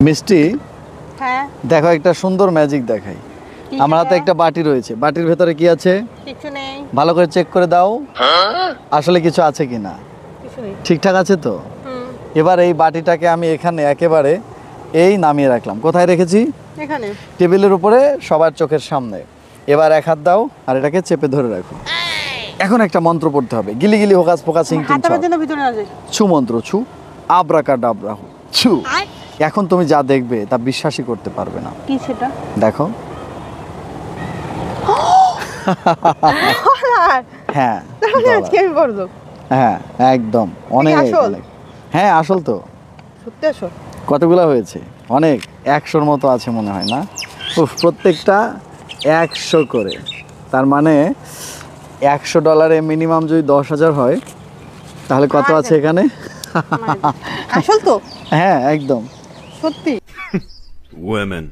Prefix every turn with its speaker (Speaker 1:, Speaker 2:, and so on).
Speaker 1: মিষ্টি,
Speaker 2: হ্যাঁ
Speaker 1: দেখো একটা সুন্দর ম্যাজিক দেখাই। আমার হাতে একটা বাটি রয়েছে, বাটির ভেতরে কি আছে
Speaker 2: কিছু নেই।
Speaker 1: ভালো করে চেক করে দাও আসলে কিছু আছে কিনা।
Speaker 2: কিছু নেই।
Speaker 1: ঠিকঠাক আছে তো? এবার এই বাটিটাকে আমি এখানে একেবারে এই নামিয়ে রাখলাম। কোথায় রেখেছি?
Speaker 2: এখানে
Speaker 1: টেবিলের উপরে, সবার চোখের সামনে। এবার এক হাত দাও আর এটাকে চেপে ধরে রাখো। এখন একটা মন্ত্র পড়তে হবে, গিলি গিলি হোকাস পোকা সিং টিং
Speaker 2: হাতের জন্য ভিতরে না যায়।
Speaker 1: ছু মন্ত্র, ছু আব্রাকাডাব্রা ছু। এখন তুমি যা দেখবে তা বিশ্বাসই করতে পারবে না।
Speaker 2: কি সেটা?
Speaker 1: দেখো। হ্যাঁ
Speaker 2: আজকে আমি পড়বো।
Speaker 1: হ্যাঁ একদম অনেক
Speaker 2: আসল?
Speaker 1: অনেক। হ্যাঁ আসল তো।
Speaker 2: সত্যি আসল?
Speaker 1: কতগুলো হয়েছে? অনেক, 100-র মতো আছে মনে হয় না? উফ, প্রত্যেকটা 100 করে। তার মানে $100 মিনিমাম যদি 10,000 হয় তাহলে কত আছে এখানে?
Speaker 2: আসল তো?
Speaker 1: হ্যাঁ একদম
Speaker 2: সত্যি?
Speaker 3: Women.